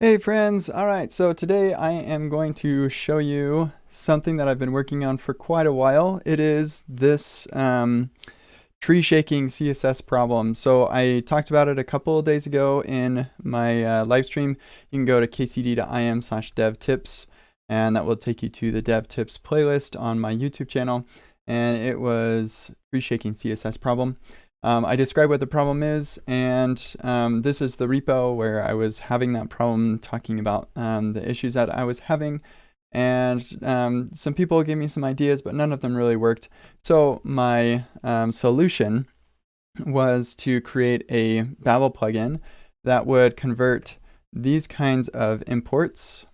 Hey friends, alright, so today I am going to show you something that I've been working on for quite a while. It is this tree shaking CSS problem. So I talked about it a couple of days ago in my live stream. You can go to kcd.im/devtips and that will take you to the dev tips playlist on my YouTube channel. And it was tree shaking CSS problem. I describe what the problem is, and this is the repo where I was having that problem, talking about the issues that I was having. And some people gave me some ideas, but none of them really worked. So my solution was to create a Babel plugin that would convert these kinds of imports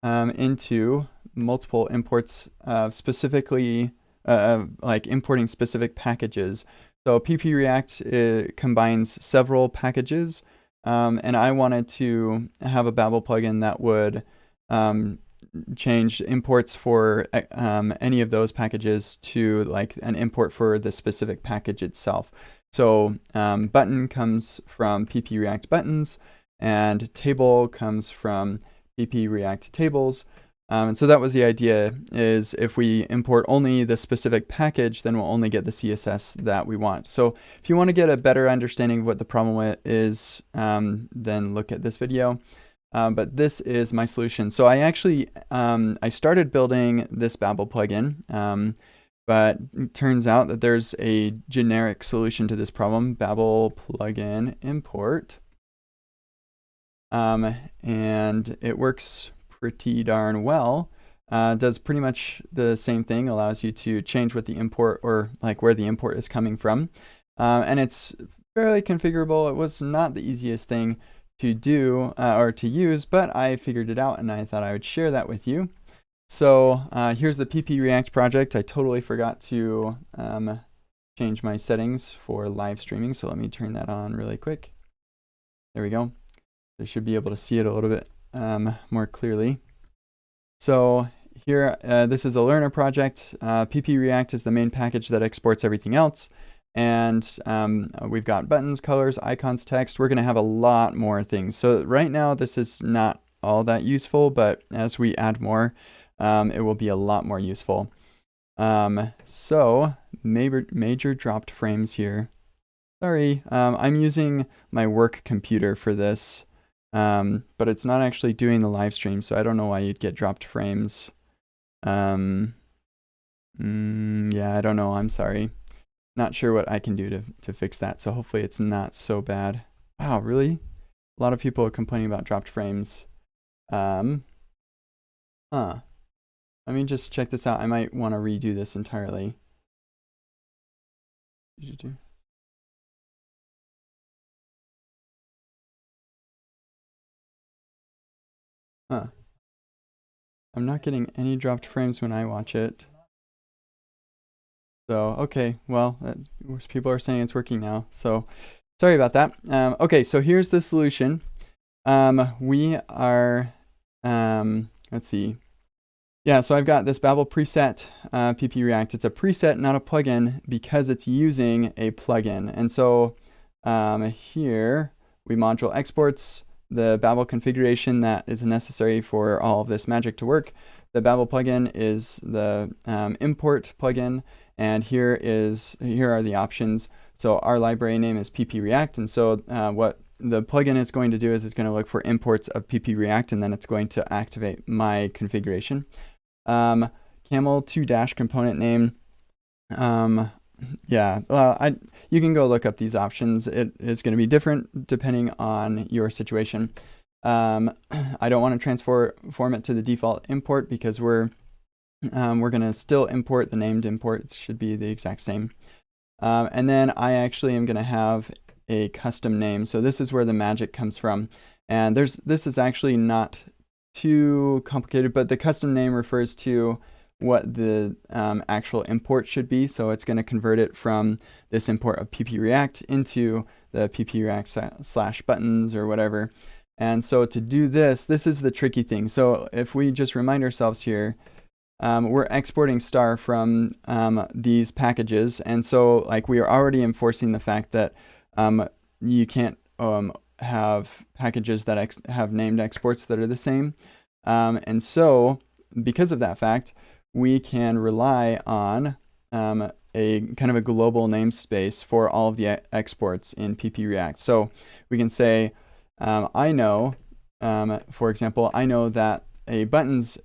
into multiple imports, specifically like importing specific packages. So PP React combines several packages, and I wanted to have a Babel plugin that would change imports for any of those packages to like an import for the specific package itself. So button comes from PP React buttons, and table comes from PP React tables. And so that was the idea, is if we import only the specific package, then we'll only get the CSS that we want. So if you want to get a better understanding of what the problem is, then look at this video. But this is my solution. So I actually, I started building this Babel plugin, but it turns out that there's a generic solution to this problem, Babel plugin import. And it works pretty darn well. Does pretty much the same thing, allows you to change what the import, or like where the import is coming from. And it's fairly configurable. It was not the easiest thing to do or to use, but I figured it out and I thought I would share that with you. So here's the PP React project. I totally forgot to change my settings for live streaming, so let me turn that on really quick. There we go. I should be able to see it a little bit more clearly. So here, this is a learner project. PP React is the main package that exports everything else. And we've got buttons, colors, icons, text. We're going to have a lot more things. So right now, this is not all that useful, but as we add more, it will be a lot more useful. So major dropped frames here. Sorry, I'm using my work computer for this. But it's not actually doing the live stream, so I don't know why you'd get dropped frames. Yeah, I don't know. I'm sorry. Not sure what I can do to fix that, so hopefully it's not so bad. Wow, really? A lot of people are complaining about dropped frames. Let me just check this out. I might want to redo this entirely. I'm not getting any dropped frames when I watch it. So, okay, well, people are saying it's working now. So, sorry about that. Okay, so here's the solution. We are, let's see. Yeah, so I've got this Babel preset PP React. It's a preset, not a plugin, because it's using a plugin. And so here, we module exports the Babel configuration that is necessary for all of this magic to work. The Babel plugin is the import plugin, and here are the options. So our library name is PP React, and so what the plugin is going to do is it's going to look for imports of PP React, and then it's going to activate my configuration. Camel2- component name. Yeah, well, you can go look up these options. It is going to be different depending on your situation. I don't want to transform it to the default import because we're going to still import the named import. It should be the exact same. And then I actually am going to have a custom name. So this is where the magic comes from. And this is actually not too complicated, but the custom name refers to what the actual import should be. So it's going to convert it from this import of PP React into the PP React / buttons or whatever. And so to do this is the tricky thing. So if we just remind ourselves here, we're exporting star from these packages. And so like we are already enforcing the fact that you can't have packages that have named exports that are the same. And so because of that fact, we can rely on a kind of a global namespace for all of the exports in PP React. So we can say, I know, for example, I know that a buttons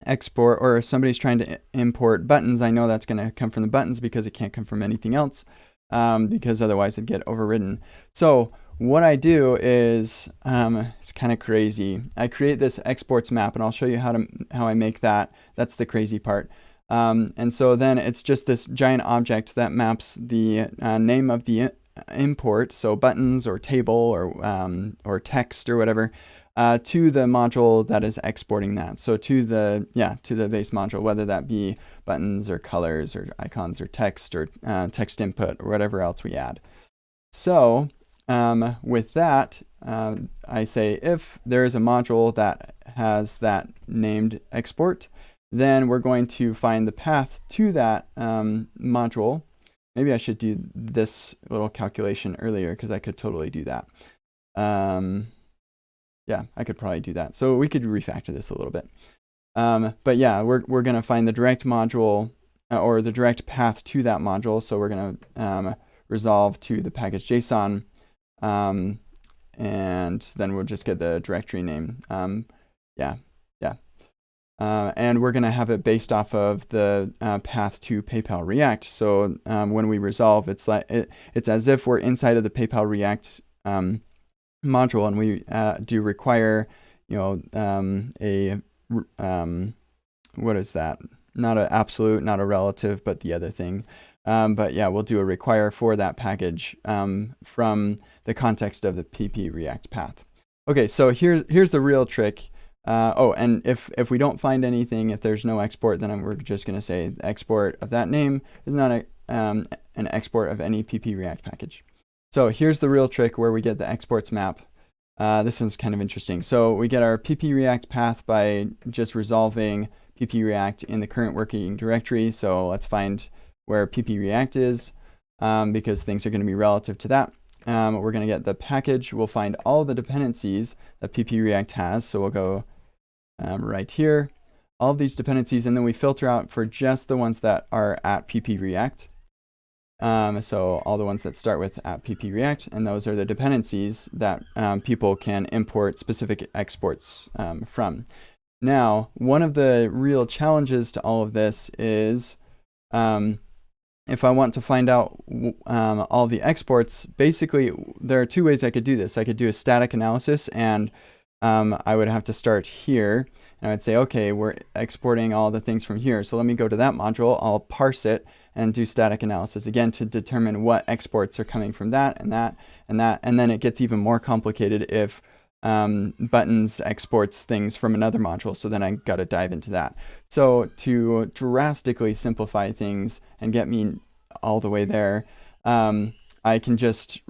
export, or if somebody's trying to import buttons, I know that's going to come from the buttons because it can't come from anything else, because otherwise it'd get overridden. So what I do is, it's kind of crazy. I create this exports map, and I'll show you how I make that. That's the crazy part. And so then it's just this giant object that maps the name of the import, so buttons or table or text or whatever, to the module that is exporting that. So to the base module, whether that be buttons or colors or icons or text text input or whatever else we add. So with that, I say if there is a module that has that named export, then we're going to find the path to that module. Maybe I should do this little calculation earlier because I could totally do that. Yeah, I could probably do that. So we could refactor this a little bit. But yeah, we're going to find the direct module or the direct path to that module. So we're going to resolve to the package JSON, and then we'll just get the directory name. And we're going to have it based off of the path to PayPal React. So when we resolve, it's as if we're inside of the PayPal React module, and we do require, what is that? Not an absolute, not a relative, but the other thing. But yeah, we'll do a require for that package from the context of the PP React path. Okay, so here's the real trick. And if we don't find anything, if there's no export, then we're just going to say the export of that name is not an export of any PP React package. So here's the real trick where we get the exports map. This one's kind of interesting. So we get our PP React path by just resolving PP React in the current working directory. So let's find where PP React is, because things are going to be relative to that. We're going to get the package. We'll find all the dependencies that PP React has. So we'll go right here, all of these dependencies, and then we filter out for just the ones that are at PP React. So all the ones that start with at PP React, and those are the dependencies that people can import specific exports from. Now, one of the real challenges to all of this is if I want to find out all the exports, basically there are two ways I could do this. I could do a static analysis, and I would have to start here, and I would say, okay, we're exporting all the things from here. So let me go to that module, I'll parse it, and do static analysis again to determine what exports are coming from that and that and that. And then it gets even more complicated if buttons exports things from another module. So then I got to dive into that. So to drastically simplify things and get me all the way there, I can just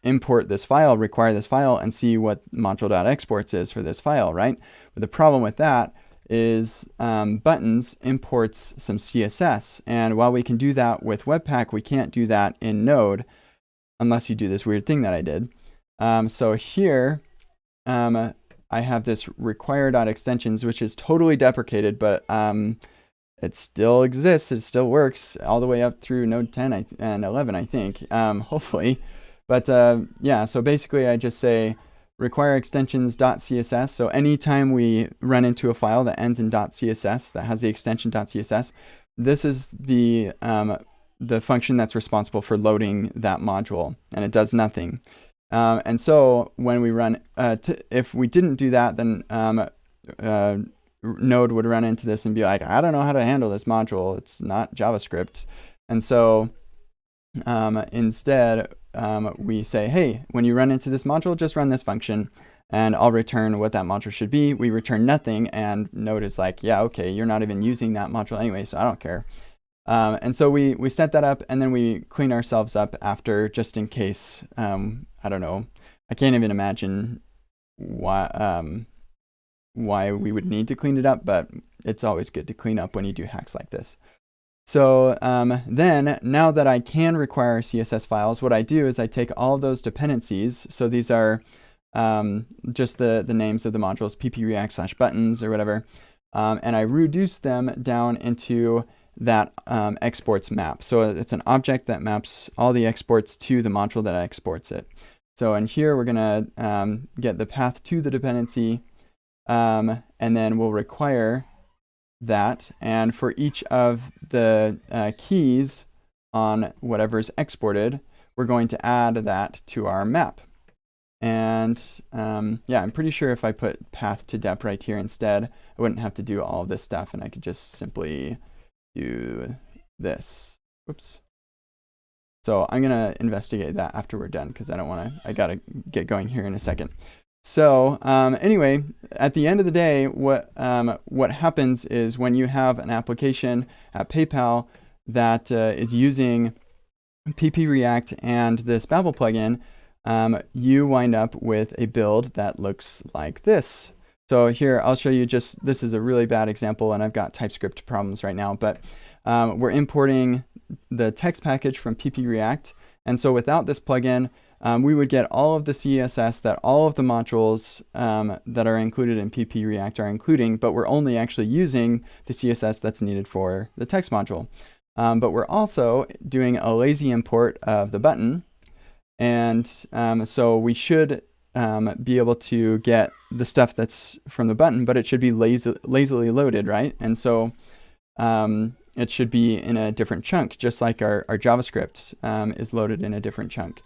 import this file, require this file, and see what module.exports is for this file, right? But the problem with that is buttons imports some CSS, and while we can do that with Webpack, we can't do that in Node unless you do this weird thing that I did. So here I have this require.extensions, which is totally deprecated, but it still exists, it still works all the way up through Node 10 and 11, I think, hopefully. But yeah, so basically I just say require extensions.css. So anytime we run into a file that ends in .css, that has the extension .css, this is the function that's responsible for loading that module, and it does nothing. And so when we run, if we didn't do that, then Node would run into this and be like, I don't know how to handle this module. It's not JavaScript. And so instead, we say, hey, when you run into this module, just run this function, and I'll return what that module should be. We return nothing, and Node is like, yeah, okay, you're not even using that module anyway, so I don't care. And so we set that up, and then we clean ourselves up after, just in case. I don't know. I can't even imagine why we would need to clean it up, but it's always good to clean up when you do hacks like this. So then, now that I can require CSS files, what I do is I take all of those dependencies. So these are just the names of the modules, pp_react/buttons or whatever, and I reduce them down into that exports map. So it's an object that maps all the exports to the module that exports it. So in here, we're going to get the path to the dependency, and then we'll require that. And for each of the keys on whatever's exported, we're going to add that to our map. And yeah, I'm pretty sure if I put path to dep right here instead, I wouldn't have to do all of this stuff, and I could just simply do this. Whoops. So I'm going to investigate that after we're done, because I got to get going here in a second. So anyway, at the end of the day, what happens is when you have an application at PayPal that is using pp_react and this Babel plugin, you wind up with a build that looks like this. So here, I'll show you this is a really bad example, and I've got TypeScript problems right now, but we're importing the text package from pp_react. And so without this plugin, we would get all of the CSS that all of the modules that are included in pp_react are including, but we're only actually using the CSS that's needed for the text module. But we're also doing a lazy import of the button. And so we should be able to get the stuff that's from the button, but it should be lazily loaded, right? And so it should be in a different chunk, just like our JavaScript is loaded in a different chunk.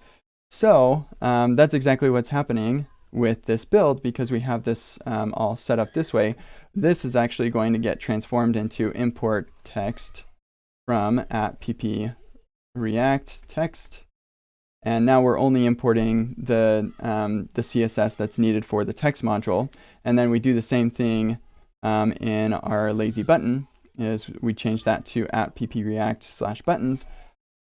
So that's exactly what's happening with this build, because we have this all set up this way. This is actually going to get transformed into import text from @pp_react text. And now we're only importing the CSS that's needed for the text module. And then we do the same thing in our lazy button, is we change that to @pp_react/buttons.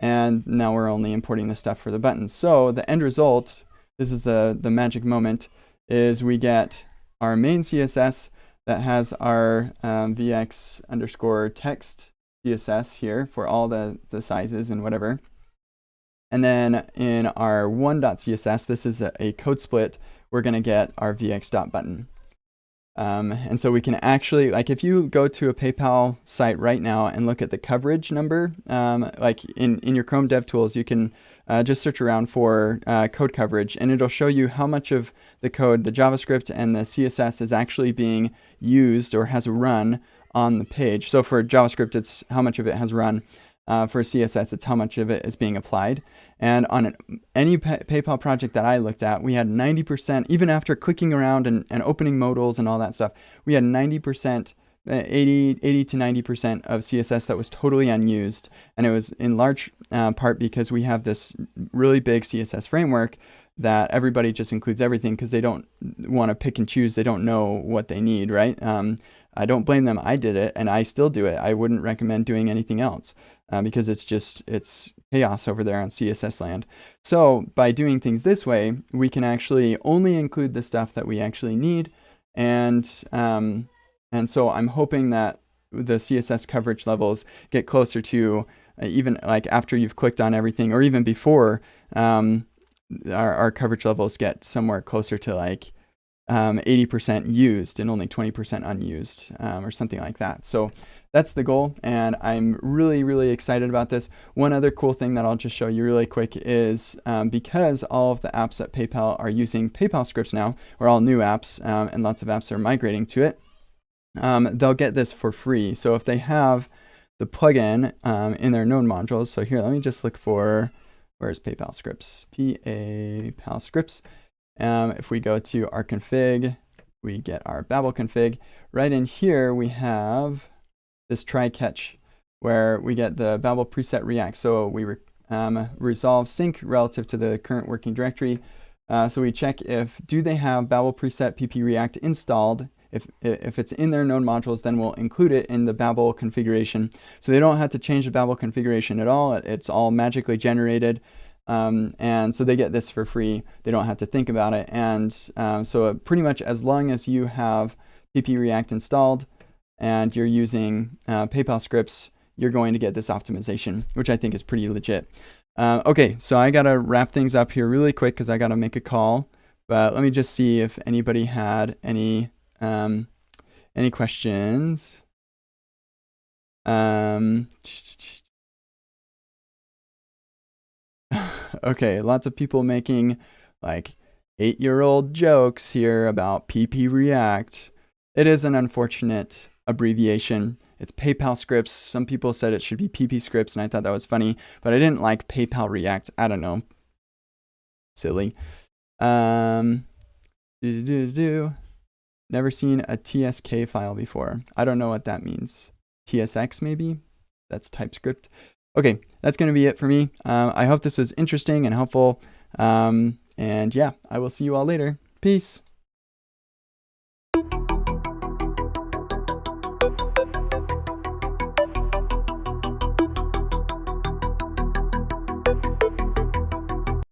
And now we're only importing the stuff for the buttons. So the end result, this is the magic moment, is we get our main CSS that has our vx_text CSS here for all the sizes and whatever. And then in our one.css, this is a code split, we're going to get our vx.button. And so we can actually, like if you go to a PayPal site right now and look at the coverage number, like in your Chrome DevTools, you can just search around for code coverage, and it'll show you how much of the code, the JavaScript and the CSS is actually being used or has run on the page. So for JavaScript, it's how much of it has run. For CSS, it's how much of it is being applied. And on any PayPal project that I looked at, we had 90%, even after clicking around and opening modals and all that stuff, we had 90%, 80 to 90% of CSS that was totally unused. And it was in large part because we have this really big CSS framework that everybody just includes everything because they don't want to pick and choose. They don't know what they need, right? I don't blame them. I did it and I still do it. I wouldn't recommend doing anything else because it's chaos over there on CSS land. So by doing things this way, we can actually only include the stuff that we actually need. And so I'm hoping that the CSS coverage levels get closer to even like after you've clicked on everything, or even before, our coverage levels get somewhere closer to like 80% used and only 20% unused, or something like that. So that's the goal, and I'm really, really excited about this. One other cool thing that I'll just show you really quick is because all of the apps at PayPal are using PayPal scripts now, or all new apps, and lots of apps are migrating to it, they'll get this for free. So if they have the plugin in their node modules, so here, let me just look for, where's PayPal scripts? PayPal scripts. If we go to our config, we get our Babel config. Right in here, we have this try catch where we get the Babel preset React. So we resolve sync relative to the current working directory. So we check if, do they have Babel preset pp React installed? If it's in their node modules, then we'll include it in the Babel configuration. So they don't have to change the Babel configuration at all. It's all magically generated. And so they get this for free. They don't have to think about it. And so pretty much as long as you have pp React installed and you're using PayPal scripts, you're going to get this optimization, which I think is pretty legit. Okay, so I gotta wrap things up here really quick because I gotta make a call. But let me just see if anybody had any questions. Okay, lots of people making like 8-year-old jokes here about PP React. It is an unfortunate abbreviation. It's PayPal scripts. Some people said it should be PP scripts, and I thought that was funny, but I didn't like PayPal React. I don't know. Silly. Never seen a TSK file before. I don't know what that means. TSX maybe? That's TypeScript. Okay, that's going to be it for me. I hope this was interesting and helpful. And yeah, I will see you all later. Peace.